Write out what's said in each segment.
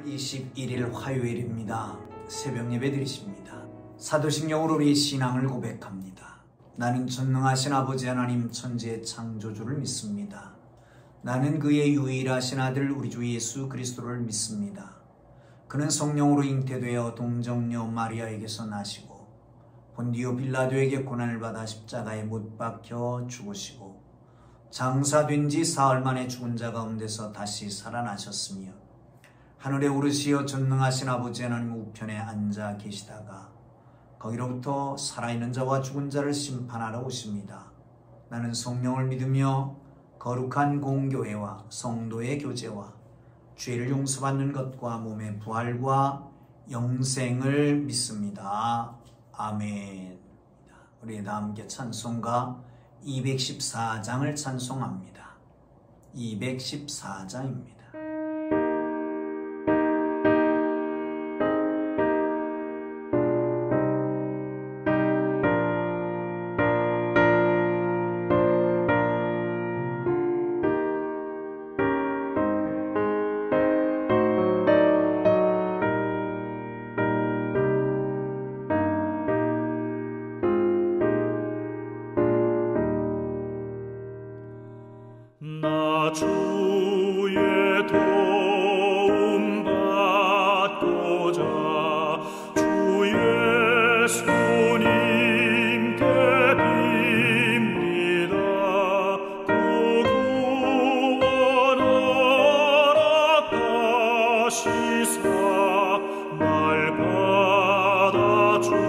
3월 21일 화요일입니다. 새벽 예배 드리십니다. 사도신경으로 우리 신앙을 고백합니다. 나는 전능하신 아버지 하나님 천지의 창조주를 믿습니다. 나는 그의 유일하신 아들 우리 주 예수 그리스도를 믿습니다. 그는 성령으로 잉태되어 동정녀 마리아에게서 나시고 본디오 빌라도에게 고난을 받아 십자가에 못 박혀 죽으시고 장사된 지 사흘 만에 죽은 자 가운데서 다시 살아나셨으며 하늘에 오르시어 전능하신 아버지 하나님 우편에 앉아 계시다가 거기로부터 살아있는 자와 죽은 자를 심판하러 오십니다. 나는 성령을 믿으며 거룩한 공교회와 성도의 교제와 죄를 용서받는 것과 몸의 부활과 영생을 믿습니다. 아멘. 우리 다 함께 찬송가 214장을 찬송합니다. 214장입니다. 나 주의 도움 받고자 주 예수님께 빕니다. 그 구원 허락하시사 날 받아주소서.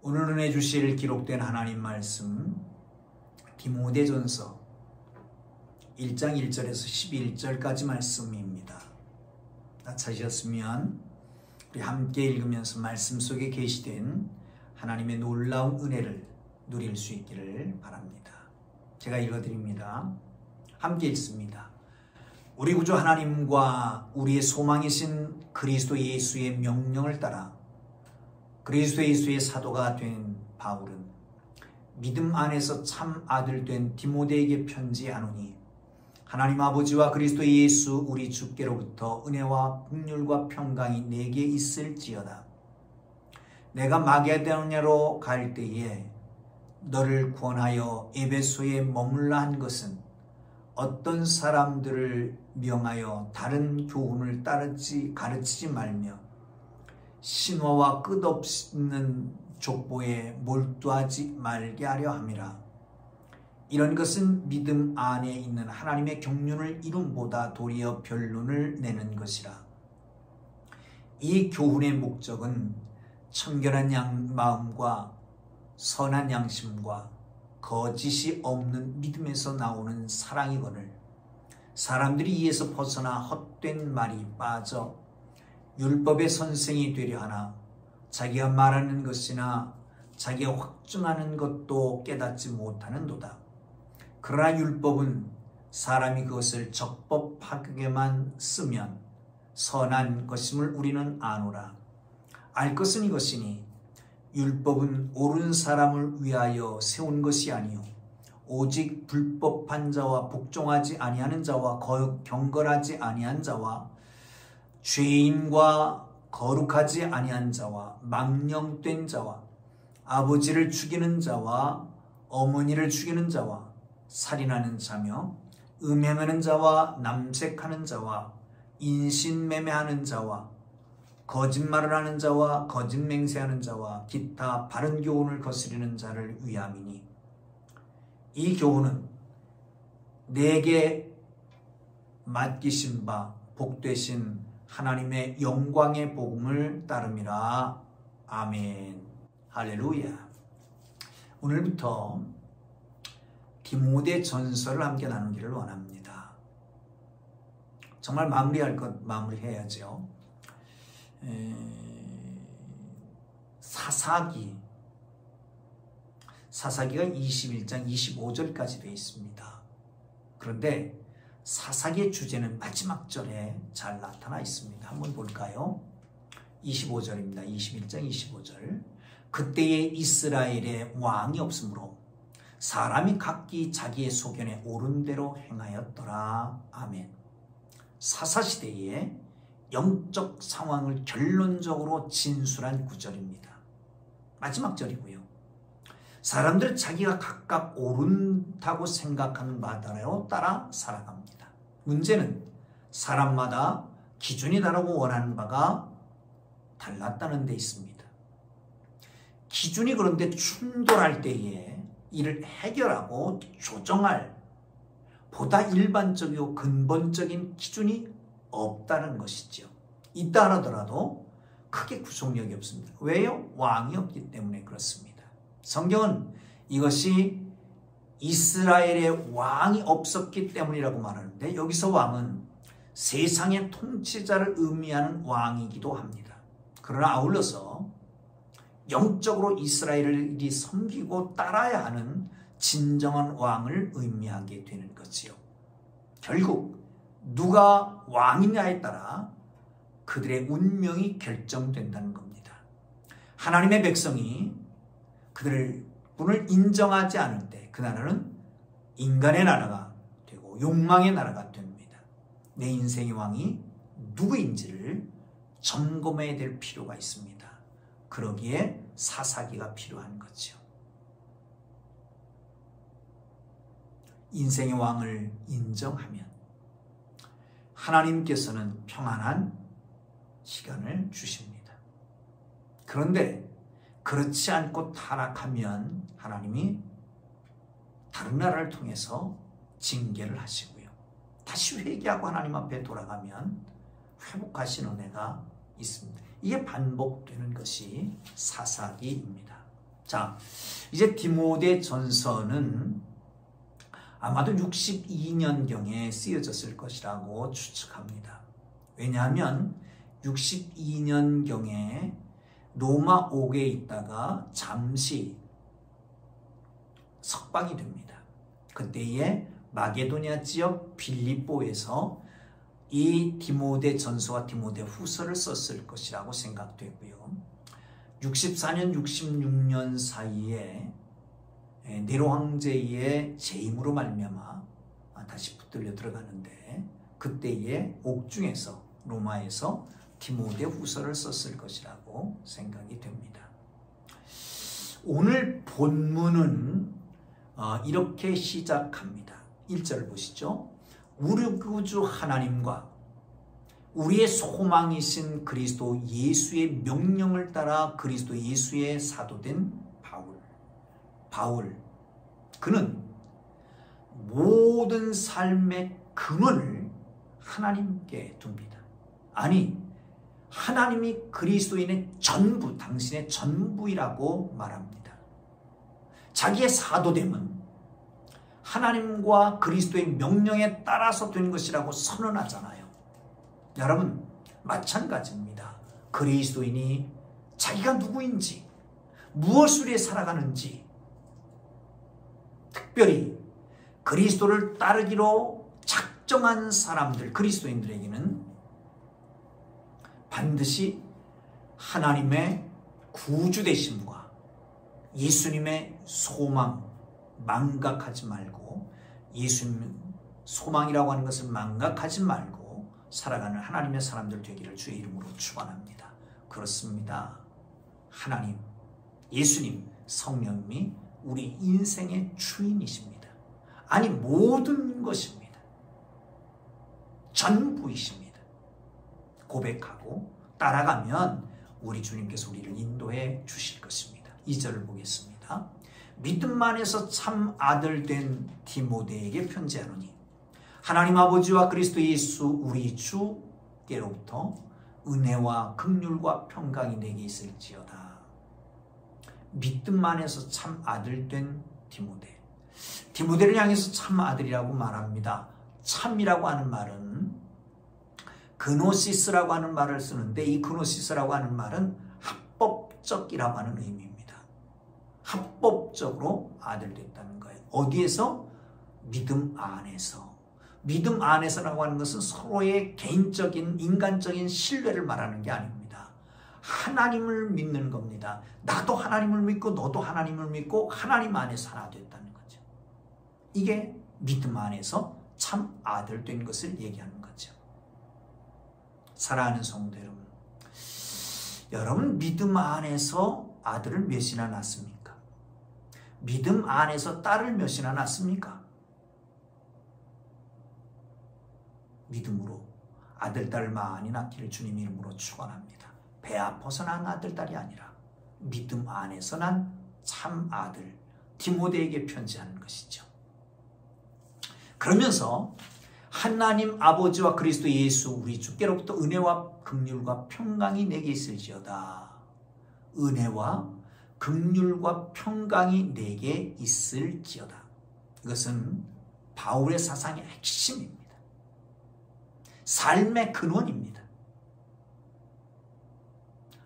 오늘 은혜 주실 기록된 하나님 말씀 디모데전서 1장 1절에서 11절까지 말씀입니다. 다 찾으셨으면 우리 함께 읽으면서 말씀 속에 계시된 하나님의 놀라운 은혜를 누릴 수 있기를 바랍니다. 제가 읽어드립니다. 함께 읽습니다. 우리 구주 하나님과 우리의 소망이신 그리스도 예수의 명령을 따라 그리스도 예수의 사도가 된 바울은 믿음 안에서 참 아들 된 디모데에게 편지하노니 하나님 아버지와 그리스도 예수 우리 주께로부터 은혜와 긍휼과 평강이 내게 있을지어다. 내가 마게도냐로 갈 때에 너를 구원하여 에베소에 머물라 한 것은 어떤 사람들을 명하여 다른 교훈을 가르치지 말며 신화와 끝없는 족보에 몰두하지 말게 하려 함이라. 이런 것은 믿음 안에 있는 하나님의 경륜을 이룸보다 도리어 변론을 내는 것이라. 이 교훈의 목적은 청결한 마음과 선한 양심과 거짓이 없는 믿음에서 나오는 사랑이거늘 사람들이 이에서 벗어나 헛된 말이 빠져 율법의 선생이 되려 하나 자기가 말하는 것이나 자기가 확증하는 것도 깨닫지 못하는도다. 그러나 율법은 사람이 그것을 적법하게만 쓰면 선한 것임을 우리는 아노라. 알 것은 이것이니 율법은 옳은 사람을 위하여 세운 것이 아니요 오직 불법한 자와 복종하지 아니하는 자와 경건하지 아니한 자와 죄인과 거룩하지 아니한 자와 망령된 자와 아버지를 죽이는 자와 어머니를 죽이는 자와 살인하는 자며 음행하는 자와 남색하는 자와 인신매매하는 자와 거짓말을 하는 자와 거짓맹세하는 자와 기타 바른 교훈을 거스리는 자를 위함이니 이 교훈은 내게 맡기신 바 복되신 하나님의 영광의 복음을 따름이라. 아멘. 할렐루야. 오늘부터 디모데 전서를 함께 나누기를 원합니다. 정말 마무리할 것 마무리해야죠. 사사기가 21장 25절까지 되어 있습니다. 그런데 사사기의 주제는 마지막 절에 잘 나타나 있습니다. 한번 볼까요? 25절입니다. 21장 25절. 그때에 이스라엘에 왕이 없으므로 사람이 각기 자기의 소견에 옳은 대로 행하였더라. 아멘. 사사시대에 영적 상황을 결론적으로 진술한 구절입니다. 마지막 절이고요. 사람들은 자기가 각각 옳다고 생각하는 바대로 따라 살아갑니다. 문제는 사람마다 기준이 다르고 원하는 바가 달랐다는 데 있습니다. 기준이 그런데 충돌할 때에 이를 해결하고 조정할 보다 일반적이고 근본적인 기준이 없다는 것이죠. 있다 하더라도 크게 구속력이 없습니다. 왜요? 왕이 없기 때문에 그렇습니다. 성경은 이것이 이스라엘에 왕이 없었기 때문이라고 말하는데 여기서 왕은 세상의 통치자를 의미하는 왕이기도 합니다. 그러나 아울러서 영적으로 이스라엘이 섬기고 따라야 하는 진정한 왕을 의미하게 되는 거지요. 결국 누가 왕이냐에 따라 그들의 운명이 결정된다는 겁니다. 하나님의 백성이 그들을 분을 인정하지 않을 때 그 나라는 인간의 나라가 되고 욕망의 나라가 됩니다. 내 인생의 왕이 누구인지를 점검해야 될 필요가 있습니다. 그러기에 사사기가 필요한 거죠. 인생의 왕을 인정하면 하나님께서는 평안한 시간을 주십니다. 그런데 그렇지 않고 타락하면 하나님이 다른 나라를 통해서 징계를 하시고요. 다시 회개하고 하나님 앞에 돌아가면 회복하시는 은혜가 있습니다. 이게 반복되는 것이 사사기입니다. 자, 이제 디모데 전서는 아마도 62년경에 쓰여졌을 것이라고 추측합니다. 왜냐하면 62년경에 로마 옥에 있다가 잠시 석방이 됩니다. 그때에 마게도냐 지역 빌립보에서 이 디모데 전서와 디모데 후서를 썼을 것이라고 생각되고요. 64년, 66년 사이에 네로 황제의 재임으로 말미암아 다시 붙들려 들어가는데 그때의 옥중에서 로마에서 디모데 후서를 썼을 것이라고 생각이 됩니다. 오늘 본문은 이렇게 시작합니다. 1절 보시죠. 우리 구주 하나님과 우리의 소망이신 그리스도 예수의 명령을 따라 그리스도 예수의 사도된 바울. 그는 모든 삶의 근원을 하나님께 둡니다. 아니, 하나님이 그리스도인의 전부, 당신의 전부이라고 말합니다. 자기의 사도됨은 하나님과 그리스도의 명령에 따라서 된 것이라고 선언하잖아요. 여러분, 마찬가지입니다. 그리스도인이 자기가 누구인지, 무엇을 위해 살아가는지, 특별히 그리스도를 따르기로 작정한 사람들, 그리스도인들에게는 반드시 하나님의 구주되심과 예수님의 소망, 망각하지 말고, 예수님 소망이라고 하는 것을 망각하지 말고 살아가는 하나님의 사람들 되기를 주의 이름으로 축원합니다. 그렇습니다. 하나님, 예수님, 성령님이 우리 인생의 주인이십니다. 아니, 모든 것입니다. 전부이십니다. 고백하고 따라가면 우리 주님께서 우리를 인도해 주실 것입니다. 2절을 보겠습니다. 믿음 안에서 참 아들 된 디모데에게 편지하노니 하나님 아버지와 그리스도 예수 우리 주께로부터 은혜와 긍휼과 평강이 내게 있을지어다. 믿음 안에서 참 아들 된 디모데. 디모데를 향해서 참 아들이라고 말합니다. 참이라고 하는 말은 그노시스라고 하는 말을 쓰는데, 이 그노시스라고 하는 말은 합법적이라고 하는 의미입니다. 합법적으로 아들 됐다는 거예요. 어디에서? 믿음 안에서. 믿음 안에서라고 하는 것은 서로의 개인적인 인간적인 신뢰를 말하는 게 아닙니다. 하나님을 믿는 겁니다. 나도 하나님을 믿고 너도 하나님을 믿고 하나님 안에서 하나 됐다는 거죠. 이게 믿음 안에서 참 아들 된 것을 얘기하는 거죠. 사랑하는 성도 여러분, 여러분 믿음 안에서 아들을 몇이나 낳습니까? 믿음 안에서 딸을 몇이나 낳습니까? 믿음으로 아들, 딸 많이 낳기를 주님 이름으로 축원합니다. 배 아파서 난 아들, 딸이 아니라 믿음 안에서 난 참 아들, 디모데에게 편지하는 것이죠. 그러면서 하나님 아버지와 그리스도 예수 우리 주께로부터 은혜와 긍휼과 평강이 내게 있을지어다. 은혜와 긍휼과 평강이 내게 있을지어다. 이것은 바울의 사상의 핵심입니다. 삶의 근원입니다.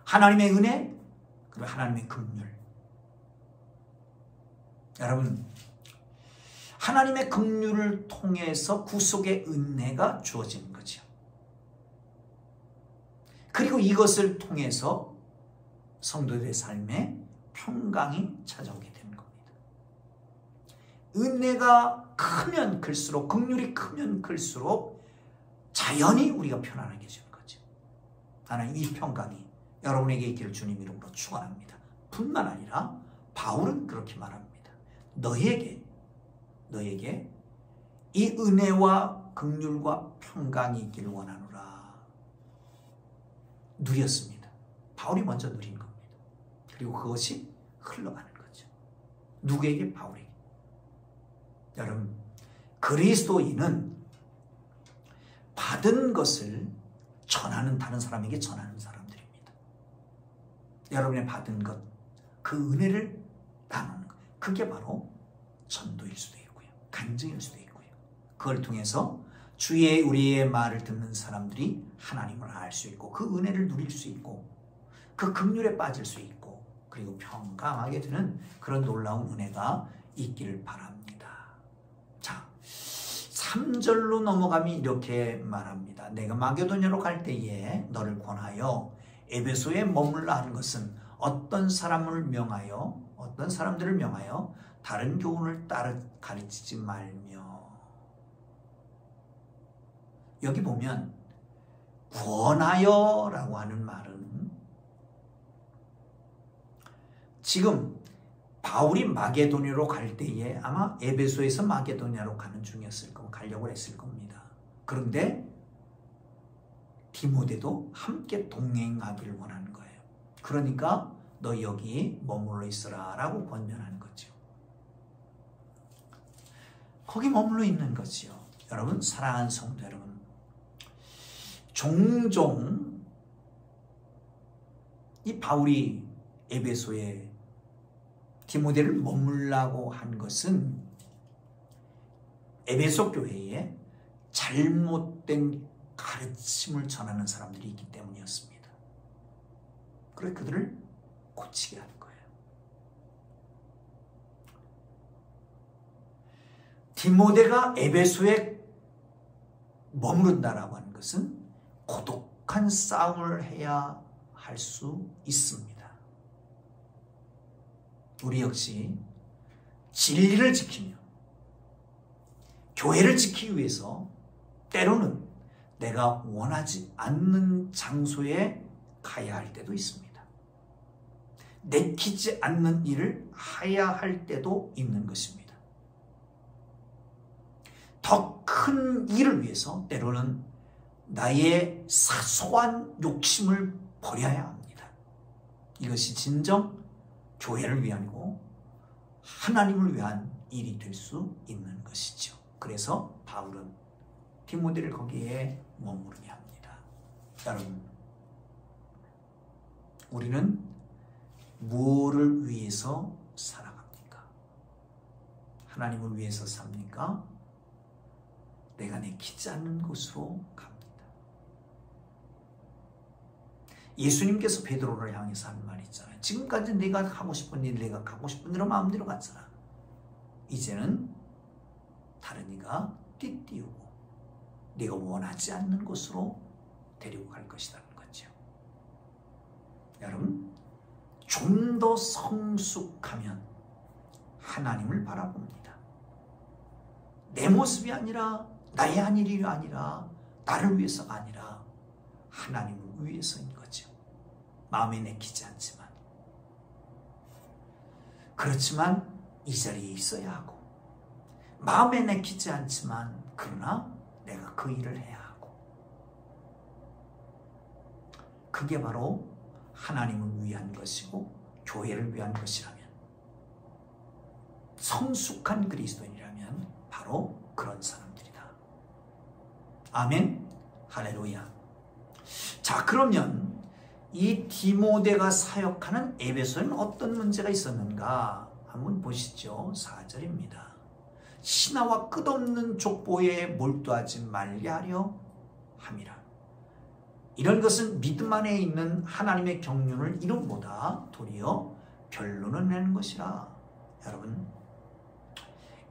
하나님의 은혜, 그리고 하나님의 긍휼. 여러분, 하나님의 긍휼을 통해서 구속의 은혜가 주어지는 거죠. 그리고 이것을 통해서 성도들의 삶에 평강이 찾아오게 되는 겁니다. 은혜가 크면 클수록, 긍휼이 크면 클수록 자연히 우리가 편안하게 해주는 거죠. 하나님, 이 평강이 여러분에게 있기를 주님 이름으로 축원합니다. 뿐만 아니라 바울은 그렇게 말합니다. 너에게 이 은혜와 긍휼과 평강이 있기를 원하노라. 누렸습니다. 바울이 먼저 누린 겁니다. 그리고 그것이 흘러가는 거죠. 누구에게? 바울에게. 여러분, 그리스도인은 받은 것을 전하는, 다른 사람에게 전하는 사람들입니다. 여러분의 받은 것, 그 은혜를 나누는 것. 그게 바로 전도일 수도 있고요. 간증일 수도 있고요. 그걸 통해서 주의 우리의 말을 듣는 사람들이 하나님을 알 수 있고 그 은혜를 누릴 수 있고 그 긍휼에 빠질 수 있고 그리고 평강하게 되는 그런 놀라운 은혜가 있기를 바랍니다. 자, 3절로 넘어가면 이렇게 말합니다. 내가 마게도냐로 갈 때에 너를 권하여 에베소에 머물라 하는 것은 어떤 사람들을 명하여 다른 교훈을 따라 가르치지 말며. 여기 보면 권하여라고 하는 말은 지금 바울이 마게도냐로 갈 때에 아마 에베소에서 마게도냐로 가는 중이었을 거고 가려고 했을 겁니다. 그런데 디모데도 함께 동행하기를 원하는 거예요. 그러니까 너 여기 머물러 있어라 라고 권면하는 거죠. 거기 머물러 있는 거지요. 여러분, 사랑하는 성도 여러분, 종종 이 바울이 에베소에 디모데를 머물라고 한 것은 에베소 교회에 잘못된 가르침을 전하는 사람들이 있기 때문이었습니다. 그래서 그들을 고치게 하는 거예요. 디모데가 에베소에 머무른다라고 하는 것은 고독한 싸움을 해야 할 수 있습니다. 우리 역시 진리를 지키며 교회를 지키기 위해서 때로는 내가 원하지 않는 장소에 가야 할 때도 있습니다. 내키지 않는 일을 해야 할 때도 있는 것입니다. 더 큰 일을 위해서 때로는 나의 사소한 욕심을 버려야 합니다. 이것이 진정 교회를 위하고 하나님을 위한 일이 될 수 있는 것이죠. 그래서 바울은 디모데를 거기에 머무르게 합니다. 여러분, 우리는 무엇을 위해서 살아갑니까? 하나님을 위해서 삽니까? 내가 내키지 않는 곳으로 갑니다. 예수님께서 베드로를 향해서 하는 말이 있잖아요. 지금까지 내가 하고 싶은 일, 내가 가고 싶은 대로 마음대로 갔잖아. 이제는 다른 이가 띠띠우고 네가 원하지 않는 곳으로 데리고 갈 것이라는 거죠. 여러분, 좀 더 성숙하면 하나님을 바라봅니다. 내 모습이 아니라 나의 한 일이 아니라 나를 위해서가 아니라 하나님을 위해서인 거죠. 마음에 내키지 않지만, 그렇지만 이 자리에 있어야 하고, 마음에 내키지 않지만 그러나 내가 그 일을 해야 하고, 그게 바로 하나님을 위한 것이고 교회를 위한 것이라면, 성숙한 그리스도인이라면 바로 그런 사람들이다. 아멘. 할렐루야. 자, 그러면 이 디모데가 사역하는 에베소에는 어떤 문제가 있었는가 한번 보시죠. 4절입니다. 신하와 끝없는 족보에 몰두하지 말게 하려 함이라. 이런 것은 믿음 안에 있는 하나님의 경륜을 이름보다 도리어 결론을 내는 것이라. 여러분,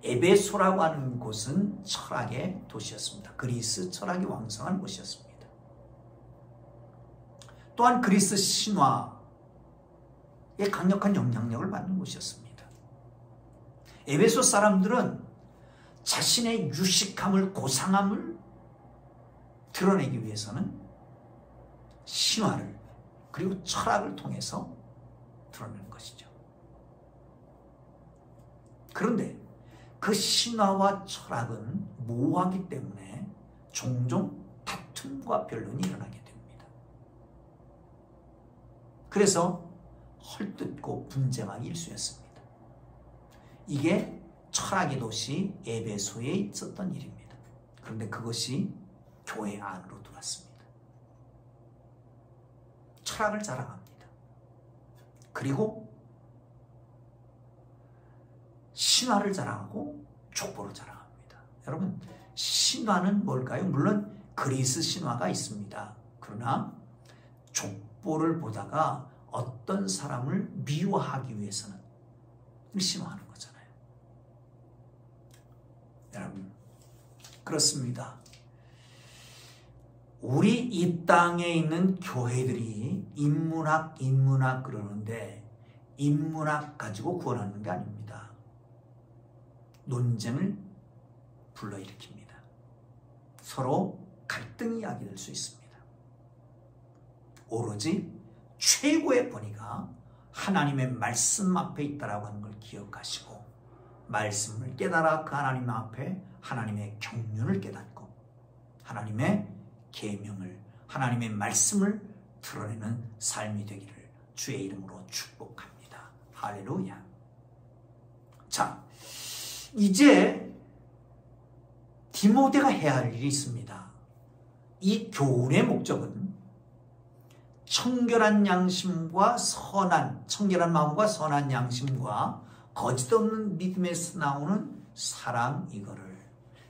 에베소라고 하는 곳은 철학의 도시였습니다. 그리스 철학이 왕성한 곳이었습니다. 또한 그리스 신화의 강력한 영향력을 받는 곳이었습니다. 에베소 사람들은 자신의 유식함을, 고상함을 드러내기 위해서는 신화를 그리고 철학을 통해서 드러내는 것이죠. 그런데 그 신화와 철학은 모호하기 때문에 종종 다툼과 변론이 일어나게 됩니다. 그래서 헐뜯고 분쟁하기 일쑤였습니다. 이게 철학의 도시 에베소에 있었던 일입니다. 그런데 그것이 교회 안으로 들어왔습니다. 철학을 자랑합니다. 그리고 신화를 자랑하고 족보를 자랑합니다. 여러분, 신화는 뭘까요? 물론 그리스 신화가 있습니다. 그러나 족보를 보다가 어떤 사람을 미워하기 위해서는 신화하는 거잖아요. 여러분, 그렇습니다. 우리 이 땅에 있는 교회들이 인문학 그러는데 인문학 가지고 구원하는 게 아닙니다. 논쟁을 불러일으킵니다. 서로 갈등 이야기될 수 있습니다. 오로지 최고의 권위가 하나님의 말씀 앞에 있다라고 하는 걸 기억하시고 말씀을 깨달아 그 하나님 앞에 하나님의 경륜을 깨닫고 하나님의 계명을 하나님의 말씀을 드러내는 삶이 되기를 주의 이름으로 축복합니다. 할렐루야. 자, 이제 디모데가 해야 할 일이 있습니다. 이 교훈의 목적은 청결한 양심과 청결한 마음과 선한 양심과 거짓 없는 믿음에서 나오는 사랑, 이거를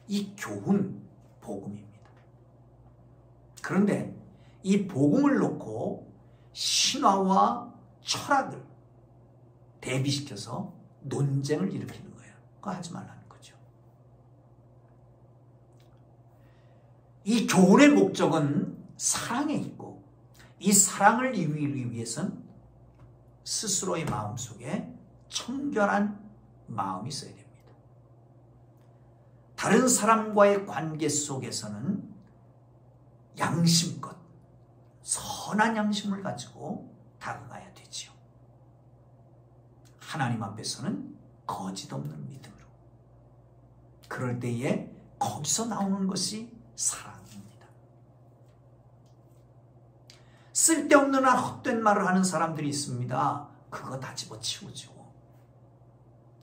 이 교훈, 복음입니다. 그런데 이 복음을 놓고 신화와 철학을 대비시켜서 논쟁을 일으키는 거예요. 그거 하지 말라는 거죠. 이 교훈의 목적은 사랑에 있고 이 사랑을 이루기 위해서는 스스로의 마음속에 청결한 마음이 있어야 됩니다. 다른 사람과의 관계 속에서는 양심껏 선한 양심을 가지고 다가가야 되지요. 하나님 앞에서는 거짓 없는 믿음으로. 그럴 때에 거기서 나오는 것이 사랑입니다. 쓸데없는 헛된 말을 하는 사람들이 있습니다. 그거 다 집어치우죠.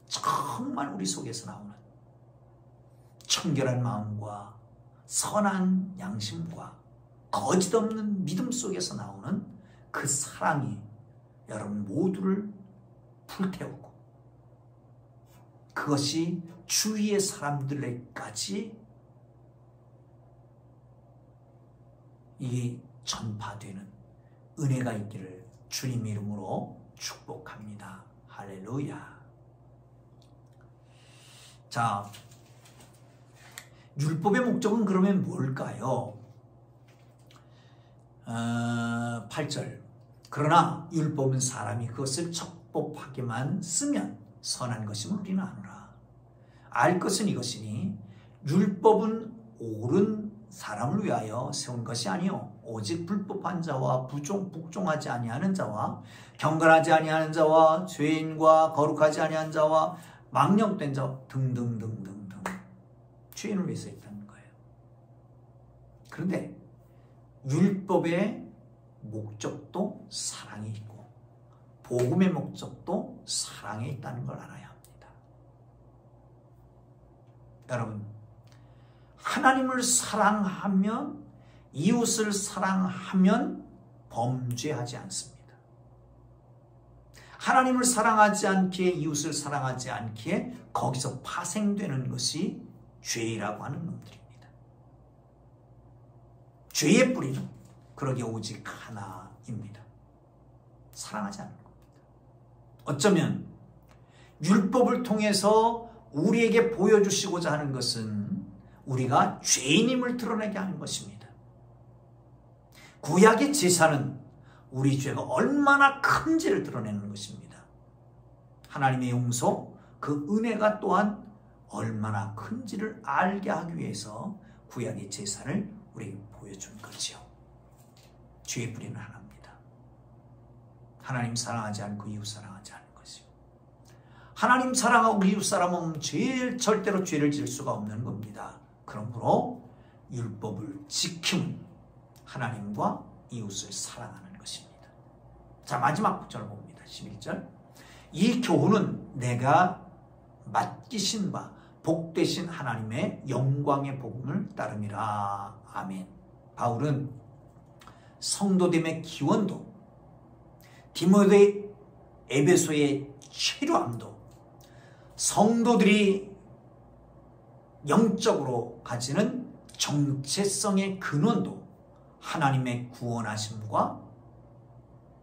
정말 우리 속에서 나오는 청결한 마음과 선한 양심과 거짓 없는 믿음 속에서 나오는 그 사랑이 여러분 모두를 불태우고 그것이 주위의 사람들에게까지 이게 전파되는 은혜가 있기를 주님 이름으로 축복합니다. 할렐루야. 자, 율법의 목적은 그러면 뭘까요? 8절. 그러나 율법은 사람이 그것을 적법하게만 쓰면 선한 것임을 우리는 아노라. 알 것은 이것이니 율법은 옳은 사람을 위하여 세운 것이 아니요 오직 불법한 자와 복종하지 아니하는 자와 경건하지 아니하는 자와 죄인과 거룩하지 아니한 자와 망령된 자 등등등등등 죄인을 위해서 했다는 거예요. 그런데 율법의 목적도 사랑이 있고 복음의 목적도 사랑에 있다는 걸 알아야 합니다. 여러분, 하나님을 사랑하면 이웃을 사랑하면 범죄하지 않습니다. 하나님을 사랑하지 않기에 이웃을 사랑하지 않기에 거기서 파생되는 것이 죄라고 하는 놈들입니다. 죄의 뿌리는 그러게 오직 하나입니다. 사랑하지 않는 겁니다. 어쩌면 율법을 통해서 우리에게 보여주시고자 하는 것은 우리가 죄인임을 드러내게 하는 것입니다. 구약의 제사는 우리 죄가 얼마나 큰지를 드러내는 것입니다. 하나님의 용서, 그 은혜가 또한 얼마나 큰지를 알게 하기 위해서 구약의 제사를 우리에게 보여준 거죠. 죄의 뿌리는 하나입니다. 하나님 사랑하지 않고 이웃 사랑하지 않는 것이요. 하나님 사랑하고 이웃 사랑하면 절대로 죄를 지을 수가 없는 겁니다. 그러므로 율법을 지킴은 하나님과 이웃을 사랑하는 것입니다. 자, 마지막 구절을 봅니다. 11절. 이 교훈은 내가 맡기신 바 복되신 하나님의 영광의 복음을 따름이라. 아멘. 바울은 성도됨의 기원도, 디모데 에베소의 체류함도, 성도들이 영적으로 가지는 정체성의 근원도 하나님의 구원하심과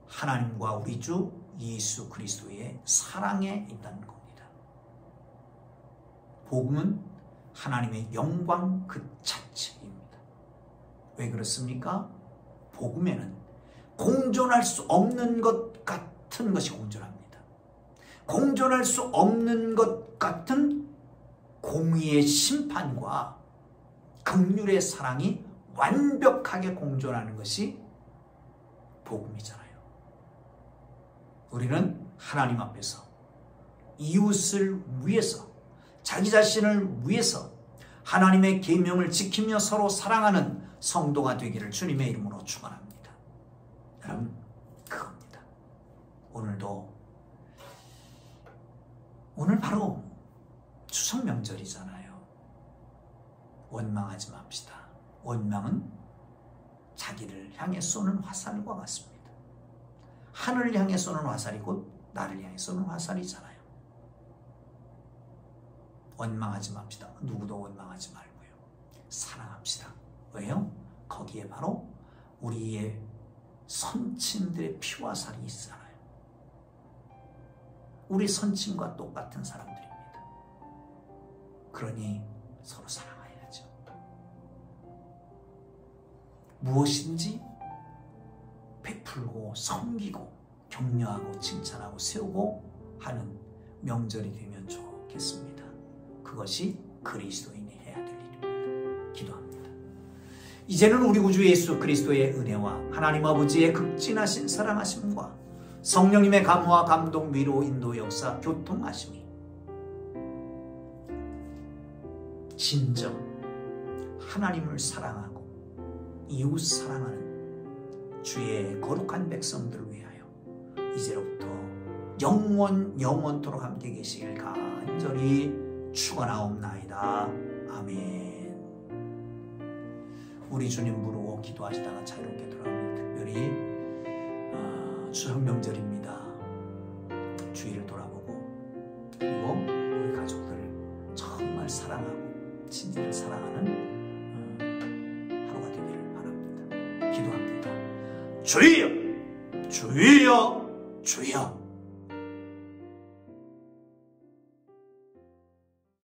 하나님과 우리 주 예수 그리스도의 사랑에 있다는 겁니다. 복음은 하나님의 영광 그 자체입니다. 왜 그렇습니까? 복음에는 공존할 수 없는 것 같은 것이 공존합니다. 공존할 수 없는 것 같은 공의의 심판과 긍휼의 사랑이 완벽하게 공존하는 것이 복음이잖아요. 우리는 하나님 앞에서 이웃을 위해서, 자기 자신을 위해서 하나님의 계명을 지키며 서로 사랑하는 성도가 되기를 주님의 이름으로 축원합니다. 여러분, 그겁니다. 오늘 바로 추석 명절이잖아요. 원망하지 맙시다. 원망은 자기를 향해 쏘는 화살과 같습니다. 하늘을 향해 쏘는 화살이 곧 나를 향해 쏘는 화살이잖아요. 원망하지 맙시다. 누구도 원망하지 말고요. 사랑합시다. 왜요? 거기에 바로 우리의 선친들의 피와 살이 있잖아요. 우리 선친과 똑같은 사람들입니다. 그러니 서로 사랑해야죠. 무엇인지 베풀고 섬기고 격려하고 칭찬하고 세우고 하는 명절이 되면 좋겠습니다. 그것이 그리스도인이 해야 될 일입니다. 기도합니다. 이제는 우리 구주 예수 그리스도의 은혜와 하나님 아버지의 극진하신 사랑하심과 성령님의 감화 감동 위로 인도 역사 교통하심이 진정 하나님을 사랑하고 이웃 사랑하는 주의 거룩한 백성들을 위하여 이제로부터 영원토록 함께 계시길 간절히 축원하옵나이다. 아멘. 우리 주님 부르고 기도하시다가 자유롭게 돌아오는 특별히 추석 명절입니다. 주위를 돌아보고 그리고 우리 가족들을 정말 사랑하고 진리를 사랑하는 하루가 되기를 바랍니다. 기도합니다. 주여, 주여, 주여.